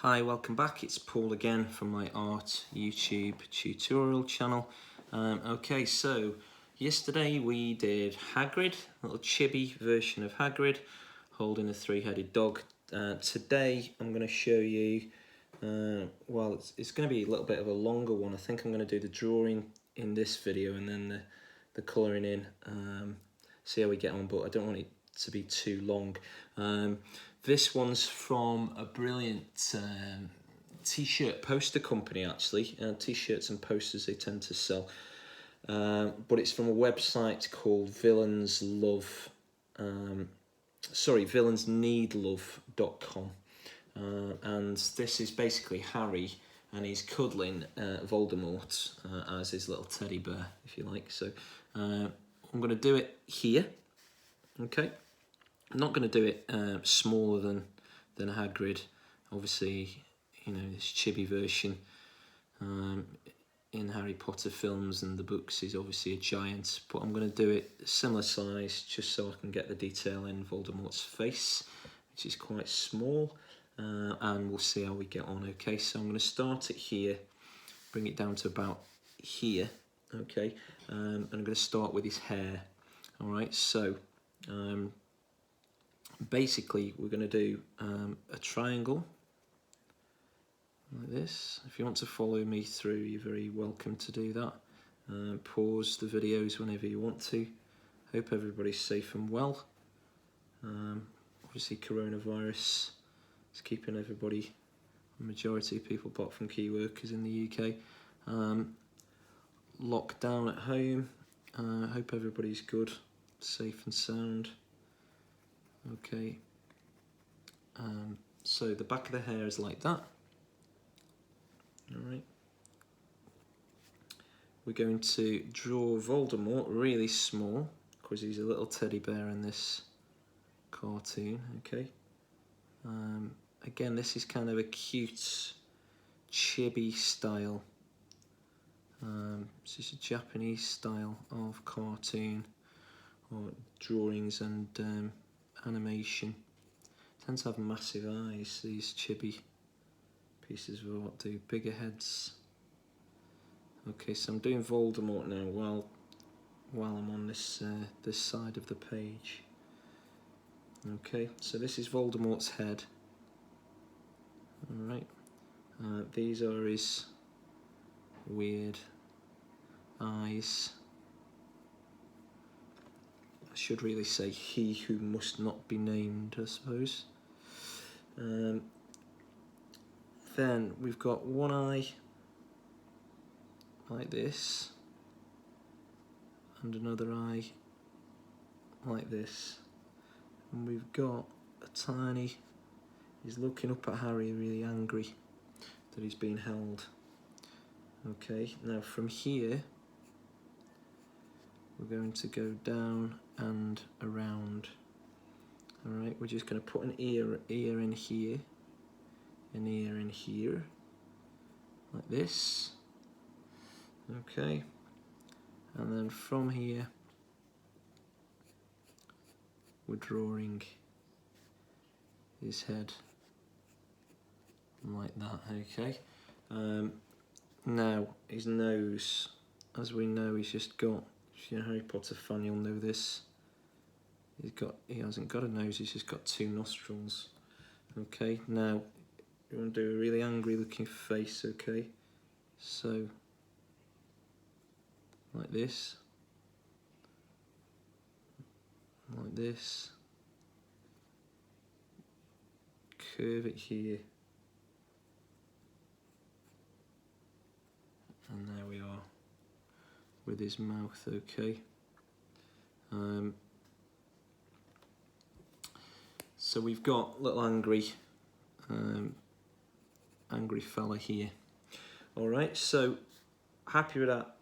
Hi, welcome back. It's Paul again from my art YouTube tutorial channel. Okay, so yesterday we did Hagrid, a little chibi version of Hagrid holding a three-headed dog. Today I'm going to show you, well, it's going to be a little bit of a longer one. I think I'm going to do the drawing in this video and then the colouring in, see how we get on, but I don't want it to be too long. This one's from a brilliant t-shirt poster company, actually. T-shirts and posters they tend to sell, but it's from a website called villains.com, and this is basically Harry, and he's cuddling Voldemort as his little teddy bear, if you like. So I'm going to do it here. Okay. I'm not going to do it smaller than Hagrid. Obviously, you know, this chibi version in Harry Potter films and the books is obviously a giant, but I'm going to do it similar size just so I can get the detail in Voldemort's face, which is quite small, and we'll see how we get on. Okay, so I'm going to start it here, bring it down to about here, okay, and I'm going to start with his hair. All right, so basically we're going to do a triangle like this. If you want to follow me through, you're very welcome to do that. Pause the videos whenever you want to. Hope everybody's safe and well. Obviously coronavirus is keeping everybody, the majority of people apart from key workers in the UK, locked down at home. Hope everybody's good, safe and sound. Okay, so the back of the hair is like that. Alright, we're going to draw Voldemort really small because he's a little teddy bear in this cartoon. Okay, again, this is kind of a cute chibi style. This is a Japanese style of cartoon or drawings and animation. Tends to have massive eyes, these chibi pieces of art do, bigger heads. Okay, so I'm doing Voldemort now while I'm on this this side of the page. Okay, so this is Voldemort's head. Alright, these are his weird eyes. I should really say he who must not be named, I suppose. Then we've got one eye like this and another eye like this, and we've got a tiny, he's looking up at Harry really angry that he's being held. Okay, now from here we're going to go down and around. Alright, we're just going to put an ear in here, an ear in here, like this. Okay, and then from here we're drawing his head like that. Okay, now his nose, as we know, he's just got, if you're a Harry Potter fan you'll know this, he hasn't got a nose, he's just got two nostrils. Okay, now you want to do a really angry looking face. Okay, so like this, like this, curve it here, and there we are with his mouth. Okay, so we've got little angry fella here. Alright, so happy with that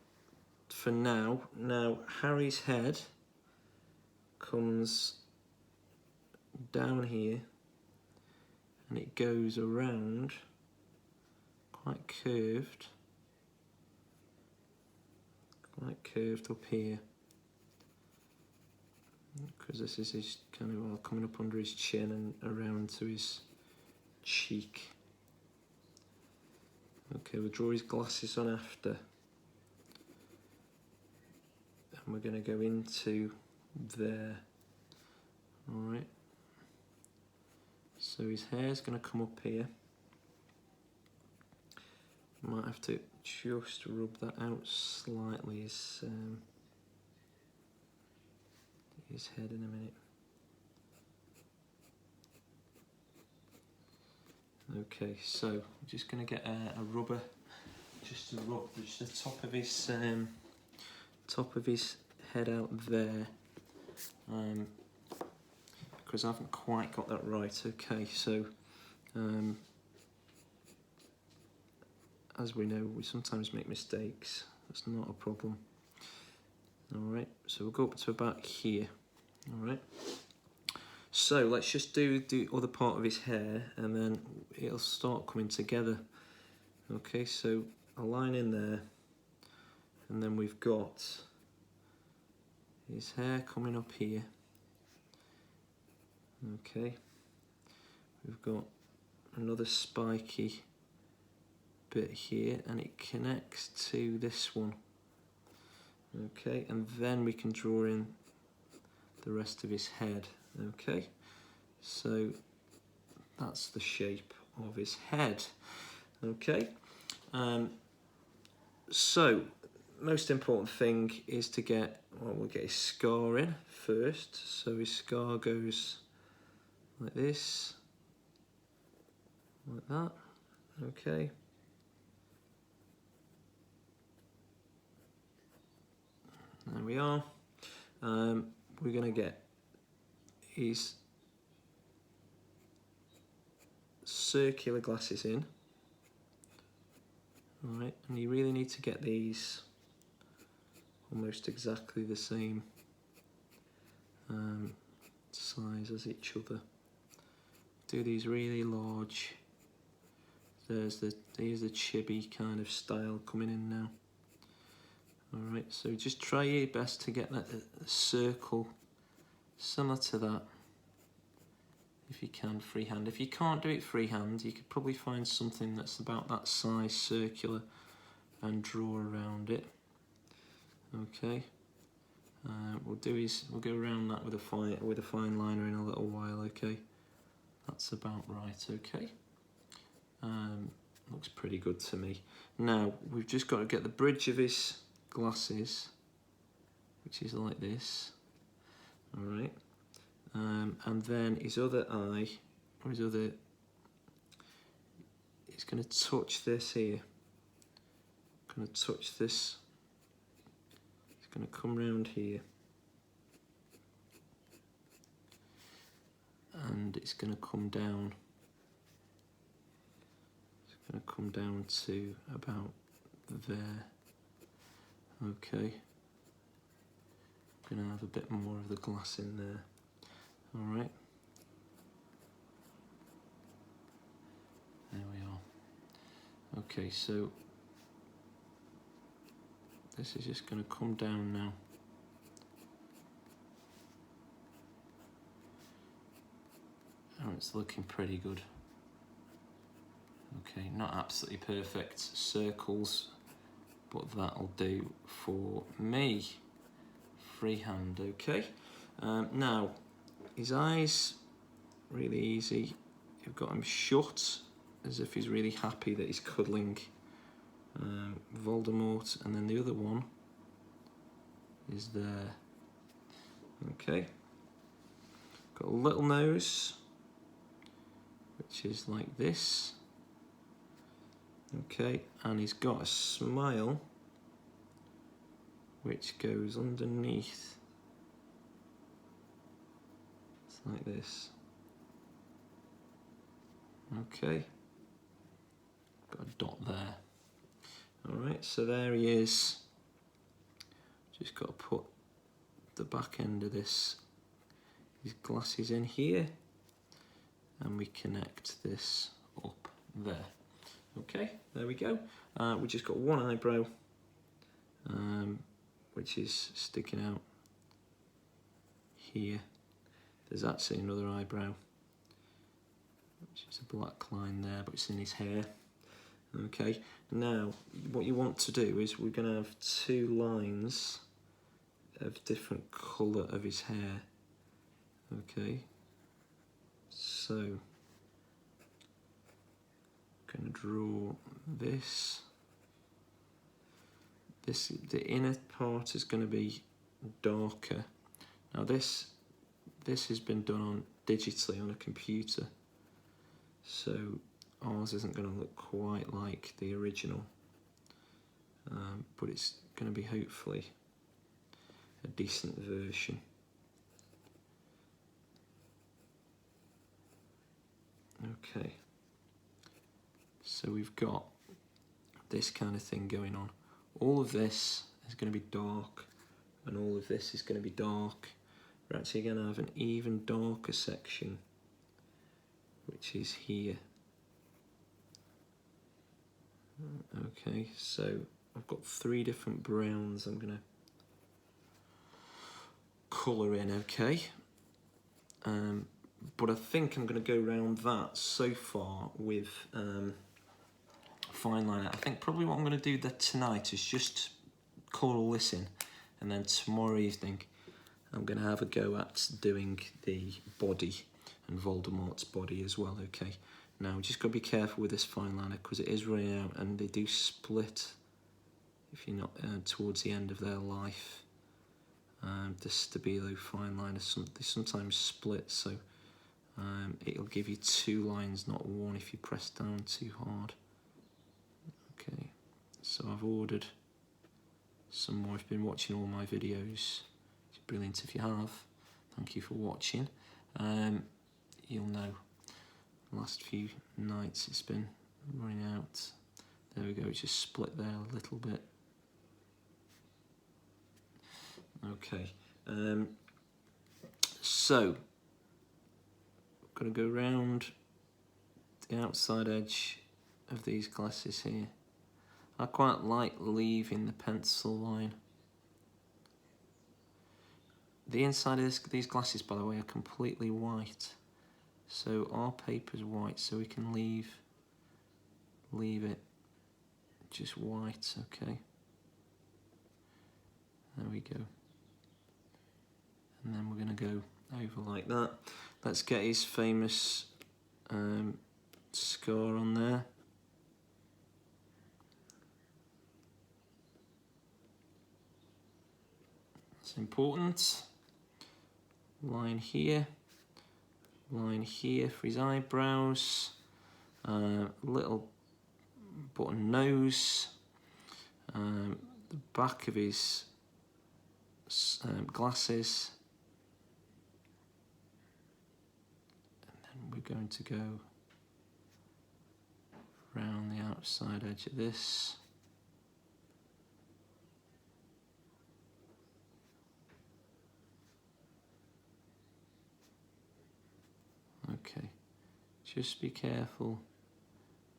for now. Now Harry's head comes down here and it goes around, quite curved up here, because this is his kind of, well, coming up under his chin and around to his cheek. Okay, we'll draw his glasses on after. And we're going to go into there. Alright. So his hair's going to come up here. Might have to just rub that out slightly, his head in a minute. Okay, so I'm just going to get a rubber just to rub just the top of his head out there, because I haven't quite got that right. Okay, so as we know, we sometimes make mistakes. That's not a problem. Alright, so we'll go up to about here. Alright. So let's just do the other part of his hair and then it'll start coming together. Okay, so a line in there, and then we've got his hair coming up here. Okay, we've got another spiky bit here and it connects to this one. Okay, and then we can draw in the rest of his head. Okay, so that's the shape of his head. Okay, so most important thing is to get, well, we'll get his scar in first. So his scar goes like this, like that. Okay. There we are. We're going to get his circular glasses in. Alright, and you really need to get these almost exactly the same size as each other. Do these really large. Here's the chibi kind of style coming in now. Alright, so just try your best to get that circle similar to that if you can freehand. If you can't do it freehand, you could probably find something that's about that size circular and draw around it. Okay, we'll go around that with a fine liner in a little while. Okay, that's about right. Okay, looks pretty good to me. Now we've just got to get the bridge of his glasses, which is like this. All right, and then his other eye, or he's going to touch this here. Going to touch this. It's going to come round here, and it's going to come down. It's going to come down to about there. Okay. Going to have a bit more of the glass in there. All right. There we are. Okay, so this is just going to come down now. Oh, it's looking pretty good. Okay, not absolutely perfect circles, but that'll do for me. Freehand, okay. Now, his eyes, really easy. You've got him shut, as if he's really happy that he's cuddling Voldemort, and then the other one is there. Okay. Got a little nose, which is like this. Okay, and he's got a smile which goes underneath. It's like this. Okay, got a dot there. Alright, so there he is. Just got to put the back end of his glasses in here, and we connect this up there. Okay, there we go. We just got one eyebrow, which is sticking out here. There's actually another eyebrow, which is a black line there, but it's in his hair. Okay, now what you want to do is we're going to have 2 lines of different colour of his hair. Okay, so I'm going to draw this. The inner part is going to be darker. Now this has been done on digitally on a computer, so ours isn't going to look quite like the original, but it's going to be hopefully a decent version. Okay, so we've got this kind of thing going on. All of this is going to be dark, and all of this is going to be dark. We're actually going to have an even darker section, which is here. Okay, so I've got 3 different browns I'm going to colour in, okay? But I think I'm going to go around that so far with fine liner. I think probably what I'm going to do tonight is just colour all this in, and then tomorrow evening I'm going to have a go at doing the body and Voldemort's body as well, okay? Now, just got to be careful with this fine liner because it is running out, and they do split if you're not towards the end of their life. The Stabilo fine liner, they sometimes split, so it'll give you 2 lines, not 1, if you press down too hard. Okay, so I've ordered some more. If you've been watching all my videos, it's brilliant. If you have, thank you for watching. You'll know the last few nights it's been running out. There we go, it's just split there a little bit. Okay, so I'm going to go around the outside edge of these glasses here. I quite like leaving the pencil line. The inside of these glasses, by the way, are completely white. So our paper's white, so we can leave it just white, okay? There we go. And then we're going to go over like that. Let's get his famous scar on there. It's important. Line here for his eyebrows, little button nose, the back of his glasses, and then we're going to go around the outside edge of this. Okay, just be careful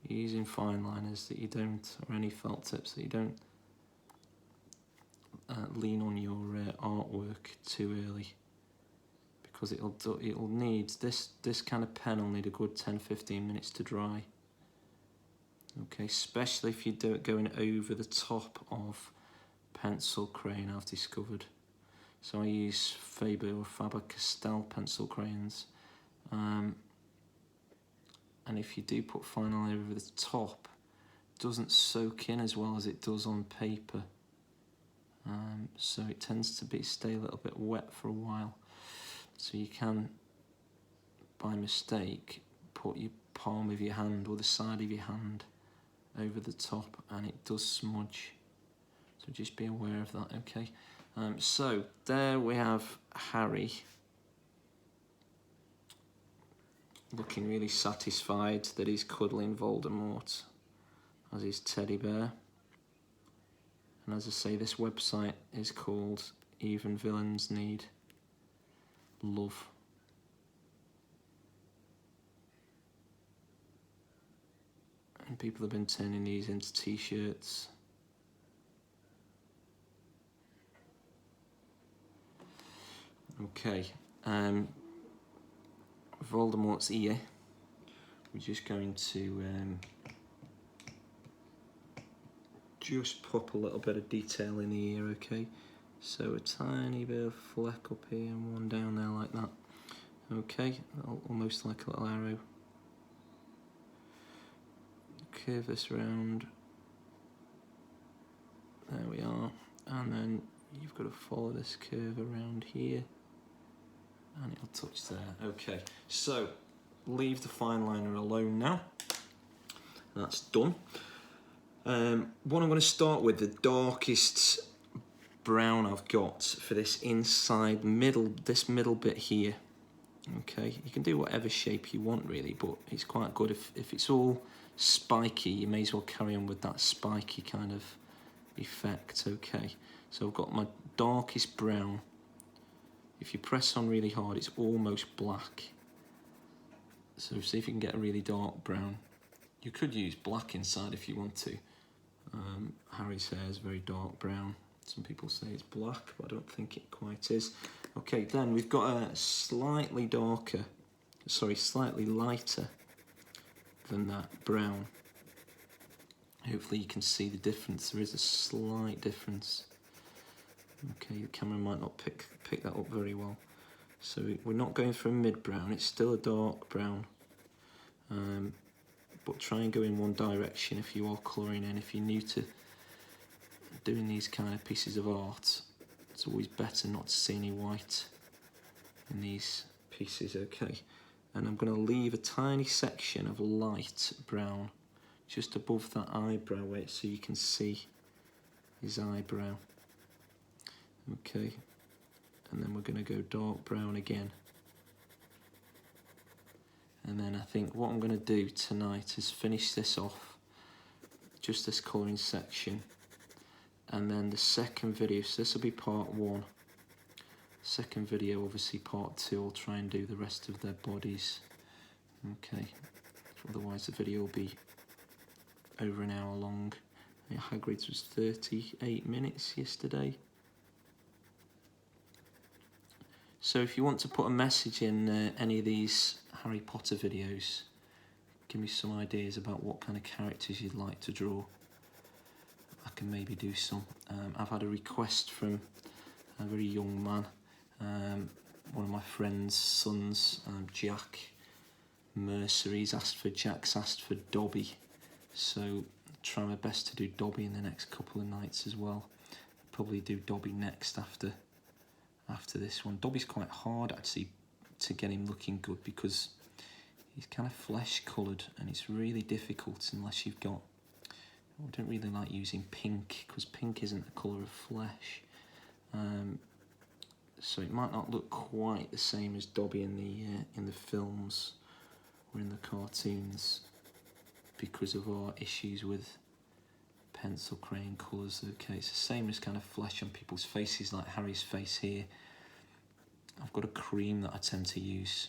using fine liners that you don't, or any felt tips, that you don't lean on your artwork too early, because it'll need this kind of pen will need a good 10-15 minutes to dry. Okay, especially if you do it going over the top of pencil crayon, I've discovered. So I use faber-castell pencil crayons. And if you do put fine liner over the top, it doesn't soak in as well as it does on paper. So it tends to stay a little bit wet for a while. So you can, by mistake, put your palm of your hand or the side of your hand over the top, and it does smudge. So just be aware of that, okay? So there we have Harry, looking really satisfied that he's cuddling Voldemort as his teddy bear. And as I say, this website is called Even Villains Need Love. And people have been turning these into t-shirts. Okay, Voldemort's ear, we're just going to just pop a little bit of detail in the ear, okay? So a tiny bit of fleck up here and one down there like that. Okay, almost like a little arrow. Curve this round. There we are. And then you've got to follow this curve around here. And it'll touch there. Okay, so leave the fine liner alone now. That's done. What I'm going to start with, the darkest brown I've got for this inside this middle bit here. Okay, you can do whatever shape you want really, but it's quite good if it's all spiky, you may as well carry on with that spiky kind of effect. Okay, so I've got my darkest brown. If you press on really hard, it's almost black. So see if you can get a really dark brown. You could use black inside if you want to. Harry's hair is very dark brown. Some people say it's black, but I don't think it quite is. Okay, then we've got a slightly lighter than that brown. Hopefully you can see the difference. There is a slight difference. Okay, the camera might not pick that up very well. So we're not going for a mid-brown, it's still a dark brown. But try and go in one direction if you are colouring in. If you're new to doing these kind of pieces of art, it's always better not to see any white in these pieces. Okay, and I'm going to leave a tiny section of light brown just above that eyebrow so you can see his eyebrow. Okay, and then we're going to go dark brown again. And then I think what I'm going to do tonight is finish this off, just this colouring section. And then the second video, so this will be part 1. Second video, obviously part 2, I'll try and do the rest of their bodies. Okay, otherwise the video will be over an hour long. Hagrid's was 38 minutes yesterday. So if you want to put a message in any of these Harry Potter videos, give me some ideas about what kind of characters you'd like to draw. I can maybe do some. I've had a request from a very young man, one of my friend's sons, Jack Mercer. Jack's asked for Dobby, so I'll try my best to do Dobby in the next couple of nights as well. Probably do Dobby next after this one. Dobby's quite hard actually to get him looking good because he's kind of flesh coloured and it's really difficult unless you've got, I don't really like using pink because pink isn't the colour of flesh, so it might not look quite the same as Dobby in the films or in the cartoons because of our issues with pencil crayon colours. Okay, it's the same as kind of flesh on people's faces, like Harry's face here. I've got a cream that I tend to use.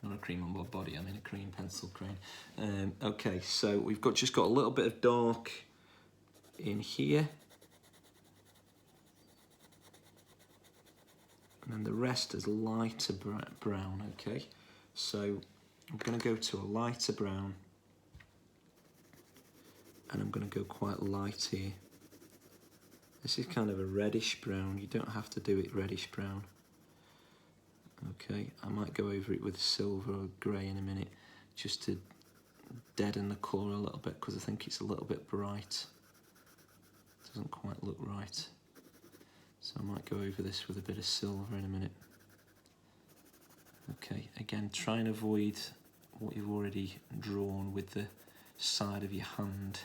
Not a cream on my body, I mean a cream pencil crayon. Okay, so we've just got a little bit of dark in here. And then the rest is lighter brown, okay? So I'm going to go to a lighter brown. And I'm going to go quite light here. This is kind of a reddish brown. You don't have to do it reddish brown. Okay, I might go over it with silver or grey in a minute just to deaden the colour a little bit because I think it's a little bit bright. It doesn't quite look right. So I might go over this with a bit of silver in a minute. Okay, again, try and avoid what you've already drawn with the side of your hand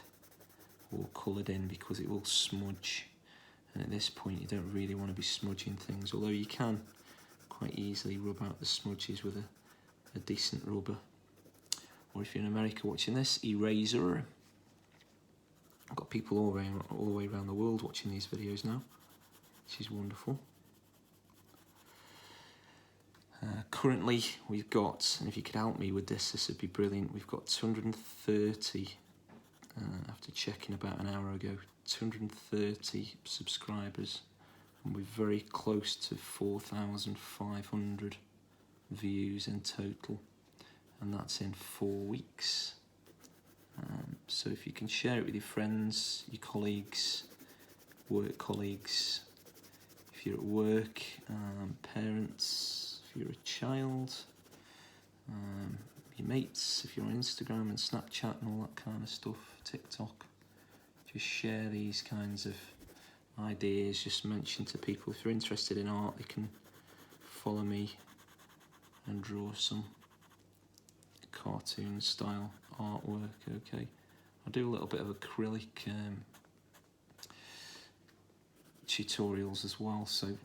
all coloured in because it will smudge. And at this point you don't really want to be smudging things, although you can quite easily rub out the smudges with a decent rubber. Or if you're in America watching this, eraser. I've got people all the way around the world watching these videos now, which is wonderful. Currently we've got, and if you could help me with this would be brilliant, we've got 230, after checking about an hour ago, 230 subscribers, and we're very close to 4,500 views in total, and that's in 4 weeks. So So if you can share it with your friends, your colleagues, work colleagues, if you're at work, parents, if you're a child, your mates, if you're on Instagram and Snapchat and all that kind of stuff, TikTok, just share these kinds of ideas. Just mention to people, if they're interested in art, they can follow me and draw some cartoon style artwork. Okay, I do a little bit of acrylic tutorials as well. So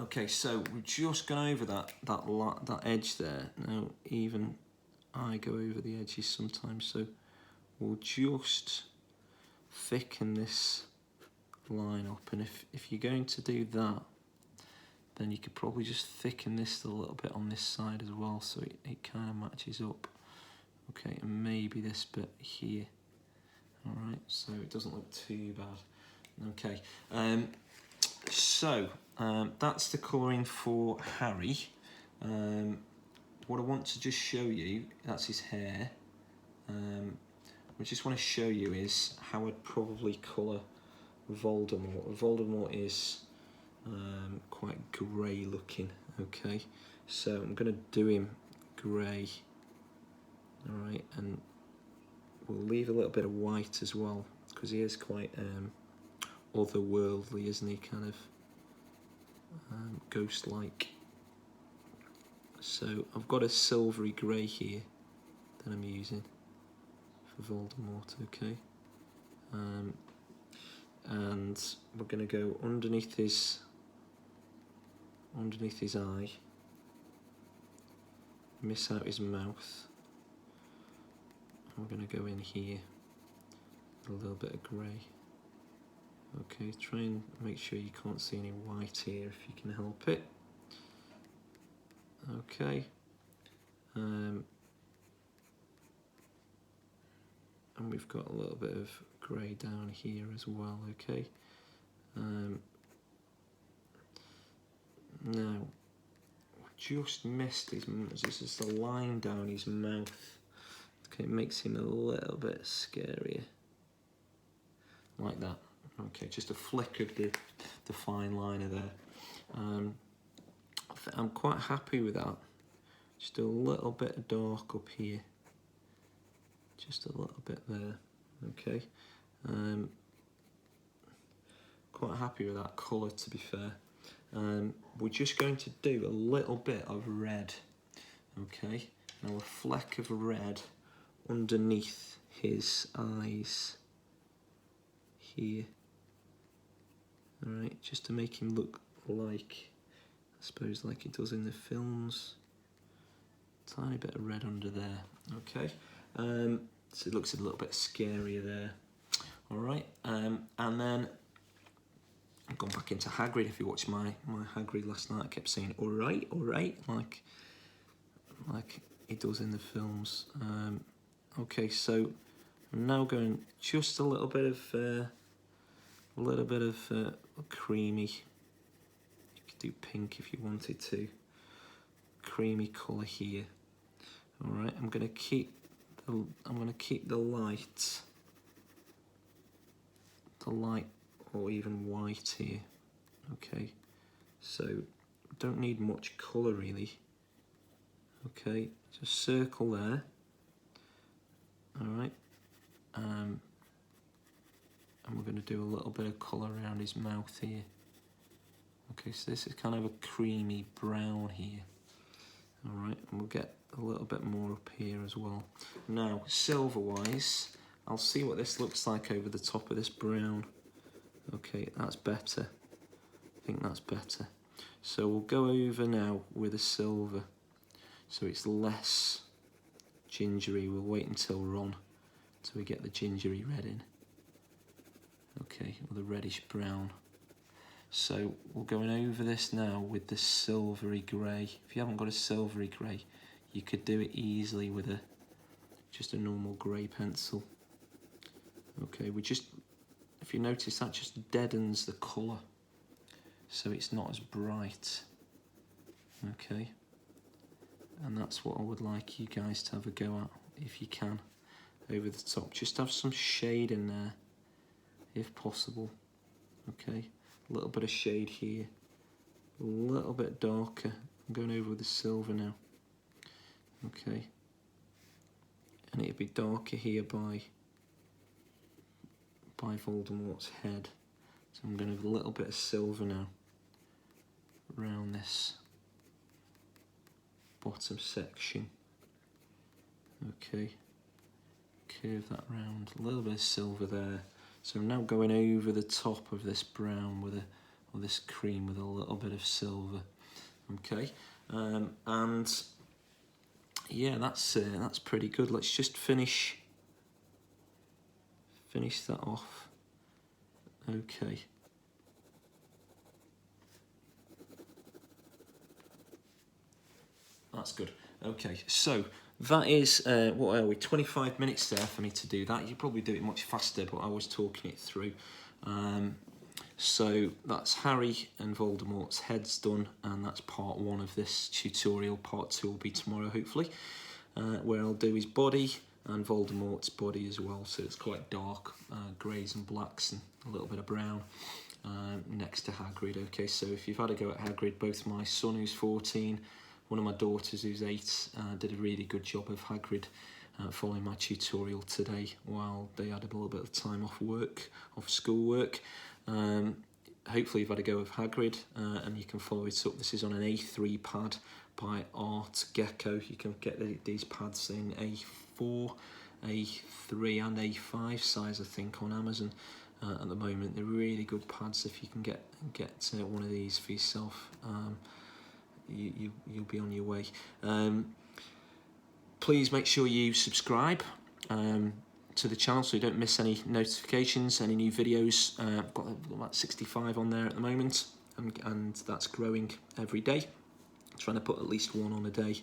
okay, so we've just gone over that edge there. Now even I go over the edges sometimes, so we'll just thicken this line up, and if you're going to do that, then you could probably just thicken this a little bit on this side as well, so it kind of matches up. Okay, and maybe this bit here. All right, so it doesn't look too bad. Okay, so that's the colouring for Harry. What I want to just show you, that's his hair. What I just want to show you is how I'd probably colour Voldemort. Voldemort is quite grey looking. Okay, so I'm going to do him grey. All right, and we'll leave a little bit of white as well, because he is quite otherworldly, isn't he? Kind of ghost-like. So I've got a silvery grey here that I'm using for Voldemort. Okay, and we're going to go underneath his eye, miss out his mouth. We're going to go in here with a little bit of grey. Okay, try and make sure you can't see any white here if you can help it. Okay, and we've got a little bit of grey down here as well. Okay, now just missed his, this is the line down his mouth. Okay, it makes him a little bit scarier, like that. Okay, just a flick of the fine liner there. I'm quite happy with that. Just a little bit dark up here, just a little bit there. Okay, quite happy with that colour, to be fair. We're just going to do a little bit of red. Okay, now a fleck of red underneath his eyes here. Alright, just to make him look like, I suppose, like he does in the films. Tiny bit of red under there. Okay, so it looks a little bit scarier there. Alright, and then I've gone back into Hagrid. If you watched my Hagrid last night, I kept saying alright, like he does in the films. Okay, so I'm now going just a little bit of creamy. You could do pink if you wanted to. Creamy colour here. All right, I'm gonna keep the light or even white here. Okay, so don't need much colour really. Okay, just circle there. All right, and we're going to do a little bit of colour around his mouth here. Okay, so this is kind of a creamy brown here. All right, and we'll get a little bit more up here as well. Now, silver-wise, I'll see what this looks like over the top of this brown. Okay, that's better. I think that's better. So we'll go over now with a silver, so it's less gingery. We'll wait until we're on, till we get the gingery red in. Okay, or the reddish brown. So we're going over this now with the silvery grey. If you haven't got a silvery grey, you could do it easily with just a normal grey pencil. Okay, if you notice, that just deadens the colour, so it's not as bright. Okay, and that's what I would like you guys to have a go at, if you can. over the top. Just have some shade in there, if possible. Okay, a little bit of shade here, a little bit darker. I'm going over with the silver now. Okay, and it'd be darker here by Voldemort's head. So I'm going to have a little bit of silver now around this bottom section. Okay, curve that round, a little bit of silver there. So I'm now going over the top of this brown with or this cream with a little bit of silver. Okay, and yeah, that's pretty good. Let's just finish that off. Okay. That's good. Okay, so that is, what are we, 25 minutes there for me to do that. You probably do it much faster, but I was talking it through. So that's Harry and Voldemort's heads done, and that's part 1 of this tutorial. Part 2 will be tomorrow, hopefully, where I'll do his body and Voldemort's body as well. So it's quite dark, greys and blacks and a little bit of brown. Next to Hagrid. Okay, so if you've had a go at Hagrid, both my son who's 14, one of my daughters who's 8, did a really good job of Hagrid following my tutorial today while they had a little bit of time off schoolwork. Hopefully you've had a go of Hagrid and you can follow it up. This is on an A3 pad by Art Gecko. You can get these pads in A4, A3 and A5 size, I think, on Amazon. At the moment, they're really good pads. If you can get one of these for yourself, you'll be on your way. Please make sure you subscribe to the channel so you don't miss any notifications, any new videos. I've got about 65 on there at the moment, and that's growing every day. I'm trying to put at least one on a day,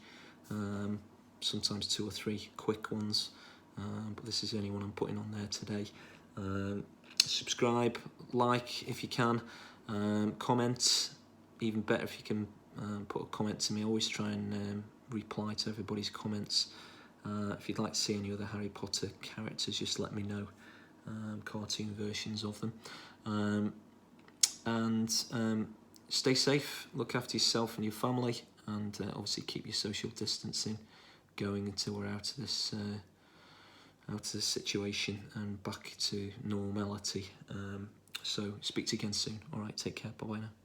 sometimes 2 or 3 quick ones, but this is the only one I'm putting on there today. Subscribe, like if you can, comment, even better if you can put a comment to me. I always try and reply to everybody's comments. If you'd like to see any other Harry Potter characters, just let me know, cartoon versions of them. And stay safe, look after yourself and your family, and obviously keep your social distancing going until we're out of this situation and back to normality. So speak to you again soon. All right, take care. Bye bye now.